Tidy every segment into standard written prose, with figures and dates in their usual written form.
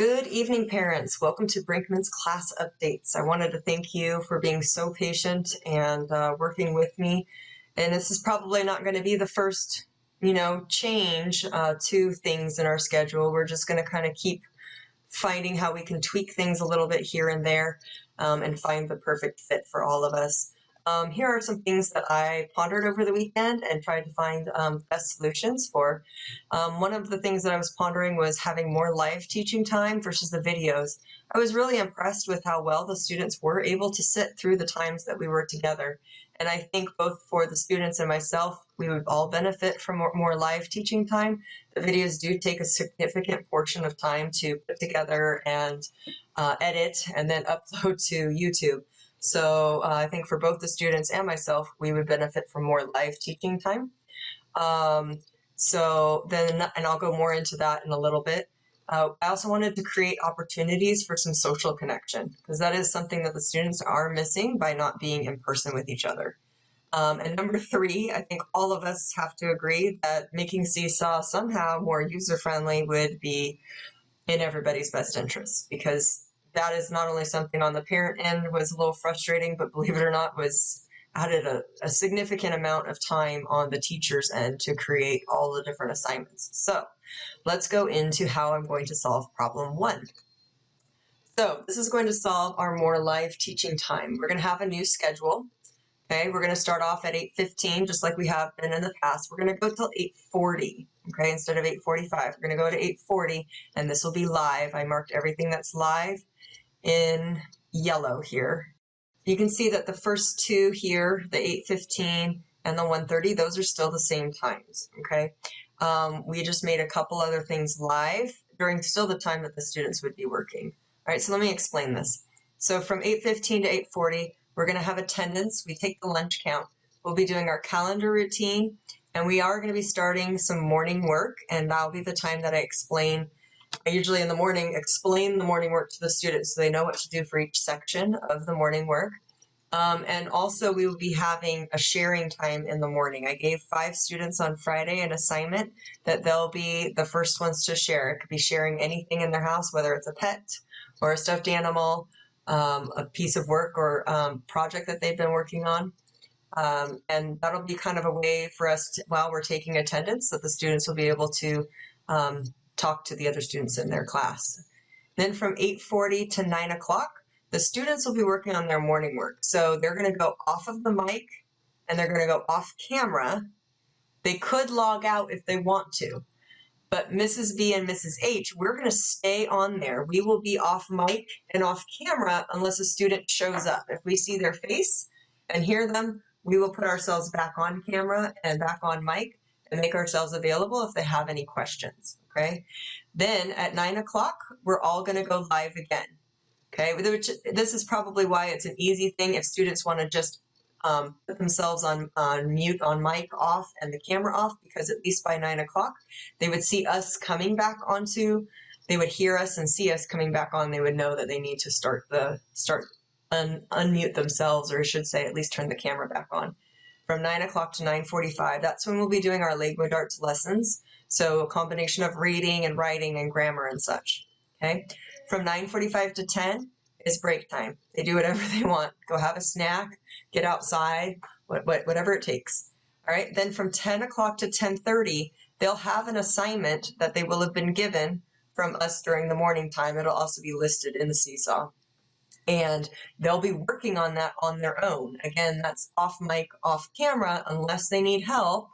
Good evening, parents. Welcome to Brinkman's Class Updates. I wanted to thank you for being so patient and working with me. And this is probably not going to be the first, change to things in our schedule. We're just going to kind of keep finding how we can tweak things a little bit here and there and find the perfect fit for all of us. Here are some things that I pondered over the weekend and tried to find best solutions for. One of the things that I was pondering was having more live teaching time versus the videos. I was really impressed with how well the students were able to sit through the times that we were together. And I think both for the students and myself, we would all benefit from more live teaching time. The videos do take a significant portion of time to put together and edit and then upload to YouTube. So I think for both the students and myself, we would benefit from more live teaching time. And I'll go more into that in a little bit. I also wanted to create opportunities for some social connection, because that is something that the students are missing by not being in person with each other. And number 3, I think all of us have to agree that making Seesaw somehow more user-friendly would be in everybody's best interest, because that is not only something on the parent end was a little frustrating, but believe it or not, was added a significant amount of time on the teacher's end to create all the different assignments. So let's go into how I'm going to solve problem 1. So this is going to solve our more live teaching time. We're going to have a new schedule. Okay, we're going to start off at 8:15, just like we have been in the past. We're going to go till 8:40, okay, instead of 8:45. We're going to go to 8:40, and this will be live. I marked everything that's live in yellow here. You can see that the first 2 here, the 8:15 and the 1:30, those are still the same times, okay? We just made a couple other things live during still the time that the students would be working. All right, so let me explain this. So from 8:15 to 8:40, we're going to have attendance. We take the lunch count. We'll be doing our calendar routine, and we are going to be starting some morning work, and that'll be the time that I usually in the morning explain the morning work to the students so they know what to do for each section of the morning work. And also we will be having a sharing time in the morning. I gave 5 students on Friday an assignment that they'll be the first ones to share. It could be sharing anything in their house, whether it's a pet or a stuffed animal, a piece of work or project that they've been working on. And that'll be kind of a way for us to, while we're taking attendance, that the students will be able to talk to the other students in their class. Then from 8:40 to 9 o'clock, the students will be working on their morning work. So they're going to go off of the mic and they're going to go off camera. They could log out if they want to. But Mrs. B and Mrs. H, we're going to stay on there. We will be off mic and off camera unless a student shows up. If we see their face and hear them, we will put ourselves back on camera and back on mic and make ourselves available if they have any questions, okay? Then at 9 o'clock, we're all going to go live again, okay? This is probably why it's an easy thing if students want to just put themselves on mute, on mic off, and the camera off, because at least by 9 o'clock, they would see us coming back onto, they would hear us and see us coming back on. They would know that they need to unmute themselves, or I should say at least turn the camera back on. From 9 o'clock to 9:45, that's when we'll be doing our language arts lessons. So a combination of reading and writing and grammar and such, okay? From 9:45 to 10 is break time. They do whatever they want. Go have a snack, get outside, whatever it takes. All right, then from 10 o'clock to 10:30, they'll have an assignment that they will have been given from us during the morning time. It'll also be listed in the Seesaw. And they'll be working on that on their own. Again, that's off mic, off camera, unless they need help.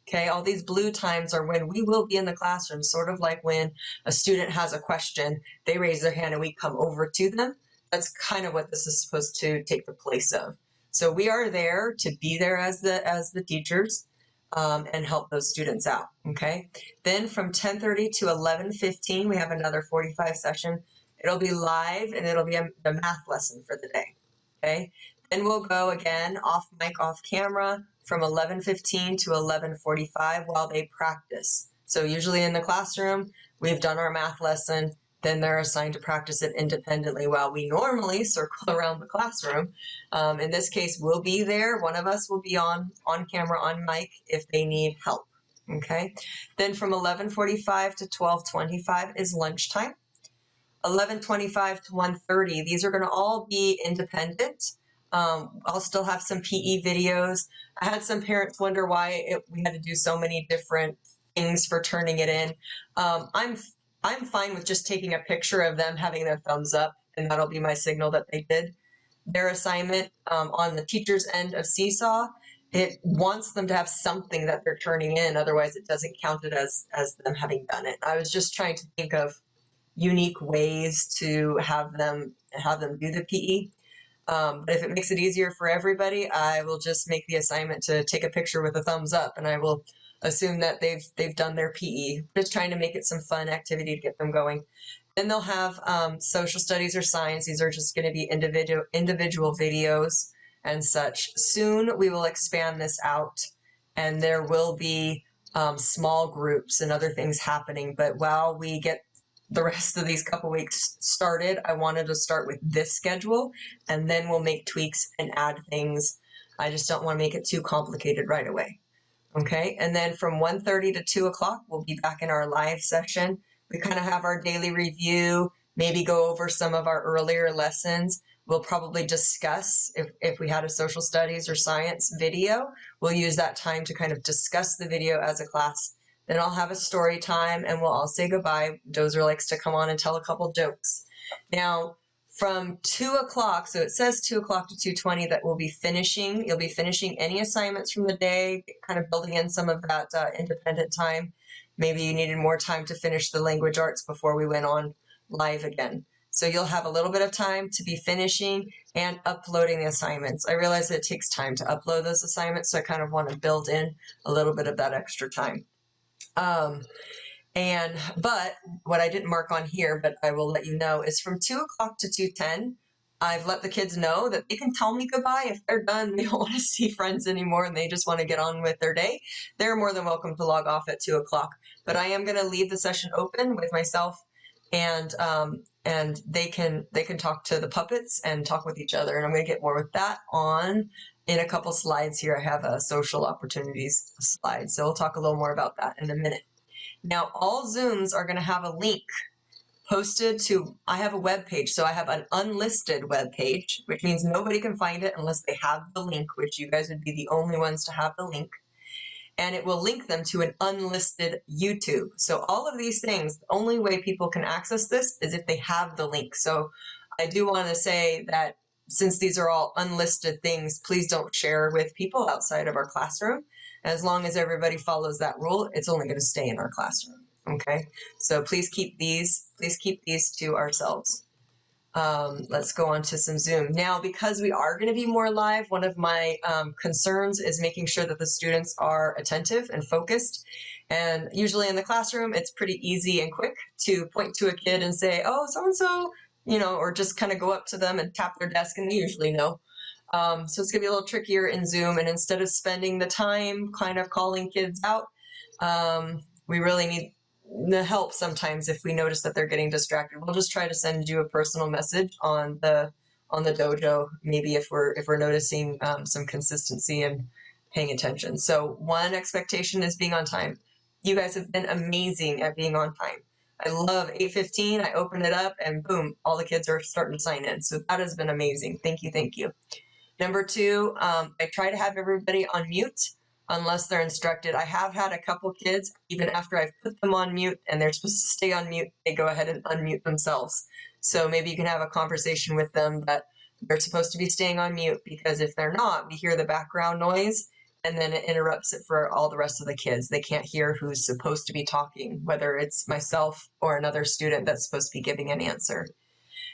Okay, all these blue times are when we will be in the classroom, sort of like when a student has a question, they raise their hand and we come over to them. That's kind of what this is supposed to take the place of. So we are there to be there as the teachers and help those students out, okay? Then from 10:30 to 11:15, we have another 45 session. It'll be live, and it'll be the math lesson for the day, okay? Then we'll go again off mic, off camera from 11:15 to 11:45 while they practice. So usually in the classroom, we've done our math lesson, then they're assigned to practice it independently while we normally circle around the classroom. In this case, we'll be there. One of us will be on camera, on mic if they need help, okay? Then from 11:45 to 12:25 is lunchtime. 11:25 to 1:30. These are going to all be independent. I'll still have some PE videos. I had some parents wonder why we had to do so many different things for turning it in. I'm fine with just taking a picture of them having their thumbs up, and that'll be my signal that they did their assignment. On the teacher's end of Seesaw, it wants them to have something that they're turning in, otherwise it doesn't count it as them having done it. I was just trying to think of unique ways to have them do the PE. But if it makes it easier for everybody, I will just make the assignment to take a picture with a thumbs up, and I will assume that they've done their PE. Just trying to make it some fun activity to get them going. Then they'll have social studies or science. These are just going to be individual videos and such. Soon we will expand this out, and there will be small groups and other things happening. But while we get the rest of these couple weeks started, I wanted to start with this schedule, and then we'll make tweaks and add things. I just don't want to make it too complicated right away. Okay, and then from 1:30 to 2 o'clock, we'll be back in our live session. We kind of have our daily review, maybe go over some of our earlier lessons. We'll probably discuss, if we had a social studies or science video, we'll use that time to kind of discuss the video as a class. Then I'll have a story time, and we'll all say goodbye. Dozer likes to come on and tell a couple jokes. Now, from 2 o'clock, so it says 2 o'clock to 2:20 that we'll be finishing. You'll be finishing any assignments from the day, kind of building in some of that independent time. Maybe you needed more time to finish the language arts before we went on live again. So you'll have a little bit of time to be finishing and uploading the assignments. I realize that it takes time to upload those assignments, so I kind of want to build in a little bit of that extra time. But what I didn't mark on here, but I will let you know, is from 2 o'clock to 2:10, I've let the kids know that they can tell me goodbye if they're done. They don't want to see friends anymore and they just want to get on with their day. They're more than welcome to log off at 2 o'clock. But I am going to leave the session open with myself, and they can talk to the puppets and talk with each other. And I'm going to get more with that on in a couple slides here. I have a social opportunities slide, so we'll talk a little more about that in a minute. Now, all Zooms are going to have a link posted to, I have a web page, so I have an unlisted web page, which means nobody can find it unless they have the link, which you guys would be the only ones to have the link. And it will link them to an unlisted YouTube. So all of these things, the only way people can access this is if they have the link. So I do want to say that since these are all unlisted things, please don't share with people outside of our classroom. As long as everybody follows that rule, it's only going to stay in our classroom. Okay, so please keep these to ourselves. Let's go on to some Zoom. Now, because we are going to be more live, one of my concerns is making sure that the students are attentive and focused. And usually in the classroom, it's pretty easy and quick to point to a kid and say, oh, so-and-so, or just kind of go up to them and tap their desk, and they usually know. So it's going to be a little trickier in Zoom, and instead of spending the time kind of calling kids out, we really need the help sometimes if we notice that they're getting distracted. We'll just try to send you a personal message on the dojo, maybe if we're noticing some consistency and paying attention. So one expectation is being on time. You guys have been amazing at being on time. I love 8:15. I open it up and boom, all the kids are starting to sign in. So that has been amazing. Thank you. Thank you. Number two, I try to have everybody on mute unless they're instructed. I have had a couple kids, even after I've put them on mute and they're supposed to stay on mute, they go ahead and unmute themselves. So maybe you can have a conversation with them that they're supposed to be staying on mute, because if they're not, we hear the background noise and then it interrupts it for all the rest of the kids. They can't hear who's supposed to be talking, whether it's myself or another student that's supposed to be giving an answer.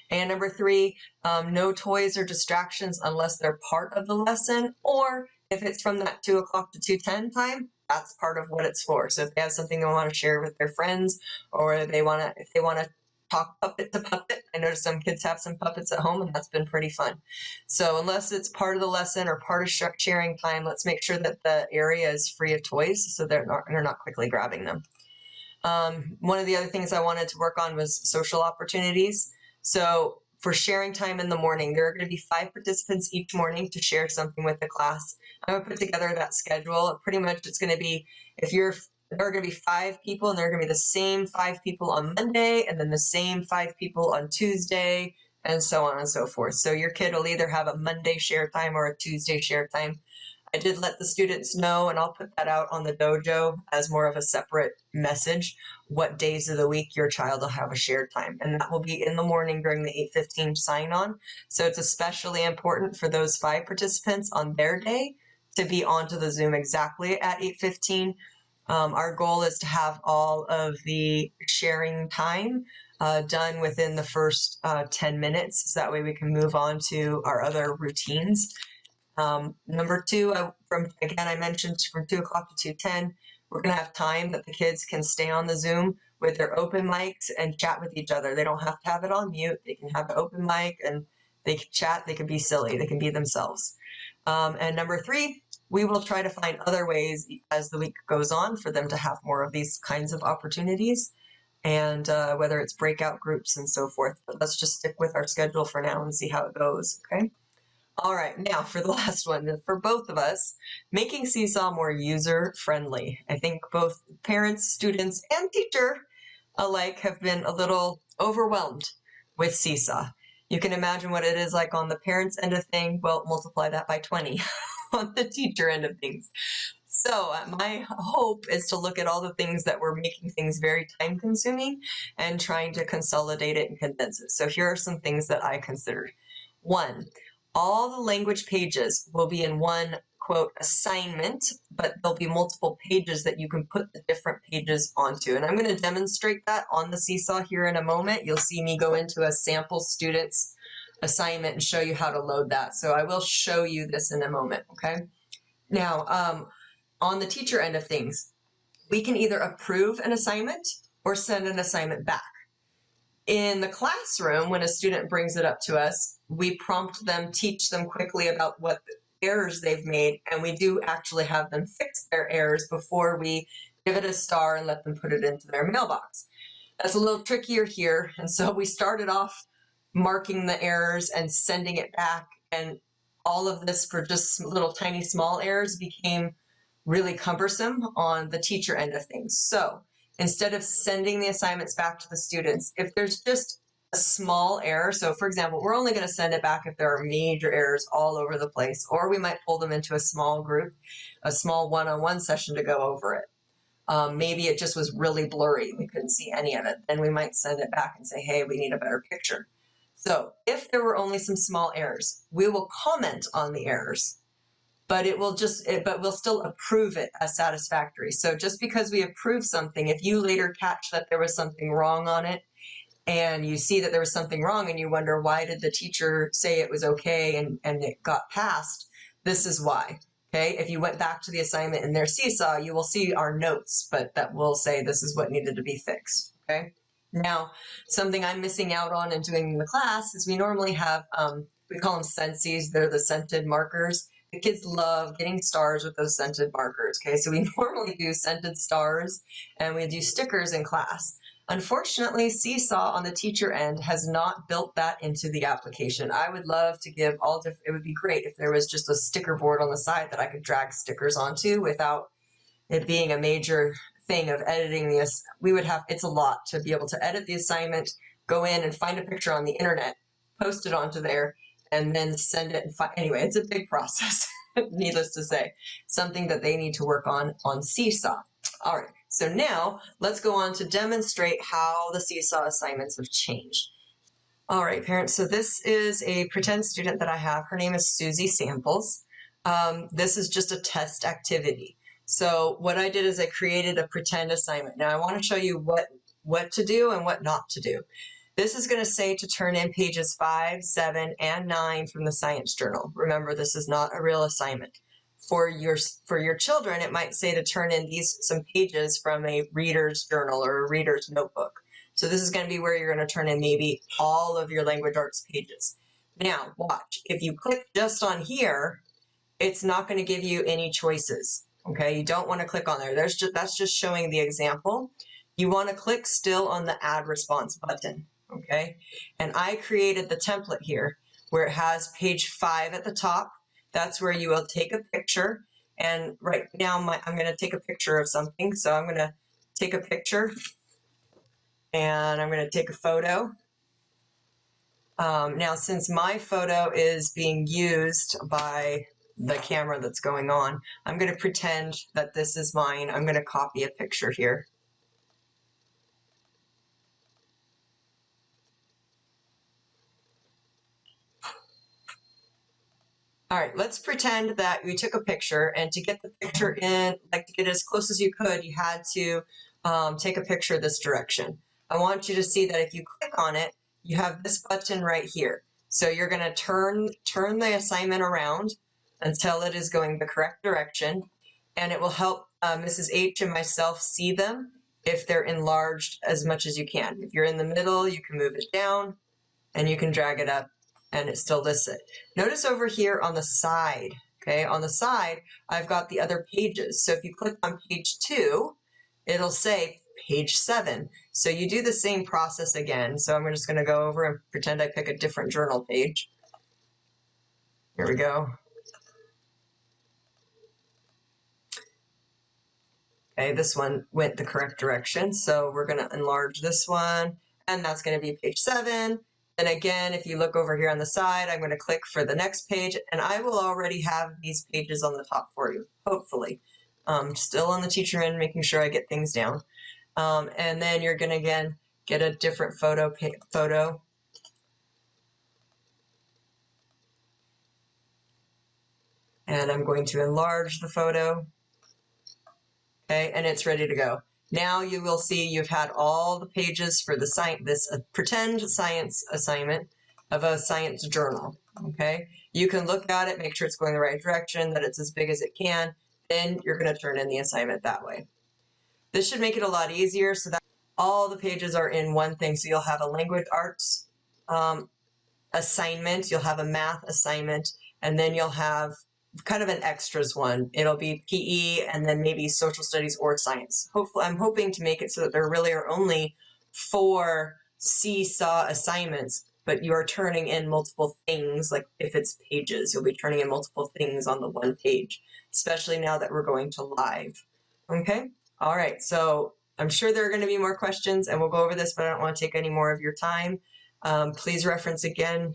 And number three, no toys or distractions unless they're part of the lesson, or if it's from that 2 o'clock to 2:10 time, that's part of what it's for. So if they have something they want to share with their friends, or if they want to talk puppet to puppet. I noticed some kids have some puppets at home, and that's been pretty fun. So unless it's part of the lesson or part of sharing time, let's make sure that the area is free of toys so they're not quickly grabbing them. One of the other things I wanted to work on was social opportunities. So for sharing time in the morning, there are going to be 5 participants each morning to share something with the class. I'm going to put together that schedule. Pretty much it's going to be, if you're there are going to be 5 people, and there are going to be the same 5 people on Monday, and then the same 5 people on Tuesday, and so on and so forth. So your kid will either have a Monday share time or a Tuesday share time. I did let the students know, and I'll put that out on the dojo as more of a separate message, what days of the week your child will have a shared time. And that will be in the morning during the 8:15 sign-on. So it's especially important for those 5 participants on their day to be onto the Zoom exactly at 8:15. Our goal is to have all of the sharing time done within the first 10 minutes, so that way we can move on to our other routines. Number 2, I mentioned from 2 o'clock to 2:10, we're going to have time that the kids can stay on the Zoom with their open mics and chat with each other. They don't have to have it on mute. They can have an open mic and they can chat. They can be silly. They can be themselves. And number 3, we will try to find other ways as the week goes on for them to have more of these kinds of opportunities, and whether it's breakout groups and so forth. But let's just stick with our schedule for now and see how it goes, okay? All right, now for the last one, for both of us, making Seesaw more user-friendly. I think both parents, students, and teacher alike have been a little overwhelmed with Seesaw. You can imagine what it is like on the parents' end of thing. Well, multiply that by 20 on the teacher end of things. So my hope is to look at all the things that were making things very time-consuming and trying to consolidate it and condense it. So here are some things that I considered. 1, all the language pages will be in one, quote, assignment, but there'll be multiple pages that you can put the different pages onto. And I'm going to demonstrate that on the Seesaw here in a moment. You'll see me go into a sample student's assignment and show you how to load that. So I will show you this in a moment, okay? Now, on the teacher end of things, we can either approve an assignment or send an assignment back. In the classroom, when a student brings it up to us, we prompt them, teach them quickly about what errors they've made, and we do actually have them fix their errors before we give it a star and let them put it into their mailbox. That's a little trickier here, and so we started off marking the errors and sending it back, and all of this for just little tiny small errors became really cumbersome on the teacher end of things. So instead of sending the assignments back to the students, if there's just a small error, so for example, we're only going to send it back if there are major errors all over the place, or we might pull them into a small group, a small one-on-one session to go over it. Maybe it just was really blurry. We couldn't see any of it. Then we might send it back and say, hey, we need a better picture. So if there were only some small errors, we will comment on the errors, but we'll still approve it as satisfactory. So just because we approve something, if you later catch that there was something wrong on it, and you see that there was something wrong and you wonder, why did the teacher say it was okay and it got passed? This is why, okay? If you went back to the assignment in their Seesaw, you will see our notes, but that will say this is what needed to be fixed, okay? Now, something I'm missing out on and doing in the class is we normally have, we call them Scentsies. They're the scented markers. The kids love getting stars with those scented markers, okay? So we normally do scented stars and we do stickers in class. Unfortunately, Seesaw on the teacher end has not built that into the application. I would love to give it would be great if there was just a sticker board on the side that I could drag stickers onto without it being a major thing of editing this. It's a lot to be able to edit the assignment, go in and find a picture on the internet, post it onto there, and then send it. Anyway, it's a big process, needless to say, something that they need to work on Seesaw. All right, so now let's go on to demonstrate how the Seesaw assignments have changed. All right, parents, so this is a pretend student that I have. Her name is Susie Samples. This is just a test activity. So what I did is I created a pretend assignment. Now I want to show you what to do and what not to do. This is going to say to turn in pages 5, 7, and 9 from the science journal. Remember, this is not a real assignment. For your children, it might say to turn in some pages from a reader's journal or a reader's notebook. So this is going to be where you're going to turn in maybe all of your language arts pages. Now, watch. If you click just on here, it's not going to give you any choices. Okay, you don't want to click on there. That's just showing the example. You want to click still on the add response button. Okay, and I created the template here where it has page 5 at the top. That's where you will take a picture. And right now I'm going to take a picture of something. So I'm going to take a picture and I'm going to take a photo. Now, since my photo is being used by the camera that's going on, I'm going to pretend that this is mine. I'm going to copy a picture here. All right, let's pretend that we took a picture, and to get the picture in, like to get as close as you could, you had to take a picture this direction. I want you to see that if you click on it, you have this button right here. So you're going to turn the assignment around until it is going the correct direction, and it will help Mrs. H and myself see them if they're enlarged as much as you can. If you're in the middle, you can move it down, and you can drag it up and it still lists it. Notice over here on the side, okay, on the side, I've got the other pages. So if you click on page 2, it'll say page 7. So you do the same process again. So I'm just going to go over and pretend I pick a different journal page. Here we go. Okay, this one went the correct direction. So we're going to enlarge this one, and that's going to be page 7. And again, if you look over here on the side, I'm going to click for the next page, and I will already have these pages on the top for you, hopefully. Still on the teacher end, making sure I get things down. And then you're going to, again, get a different photo. And I'm going to enlarge the photo. Okay, and it's ready to go. Now you will see you've had all the pages for the this pretend science assignment of a science journal. Okay, you can look at it, make sure it's going the right direction, that it's as big as it can. Then you're going to turn in the assignment that way. This should make it a lot easier so that all the pages are in one thing. So you'll have a language arts assignment, you'll have a math assignment, and then you'll have kind of an extras one. It'll be PE and then maybe social studies or science. Hopefully, I'm hoping to make it so that there really are only 4 Seesaw assignments, but you are turning in multiple things. Like if it's pages, you'll be turning in multiple things on the one page, especially now that we're going to live. Okay? All right, so I'm sure there are going to be more questions and we'll go over this, but I don't want to take any more of your time. Please reference again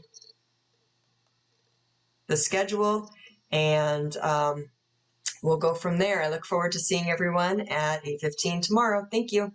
the schedule, and we'll go from there. I look forward to seeing everyone at 8:15 tomorrow. Thank you.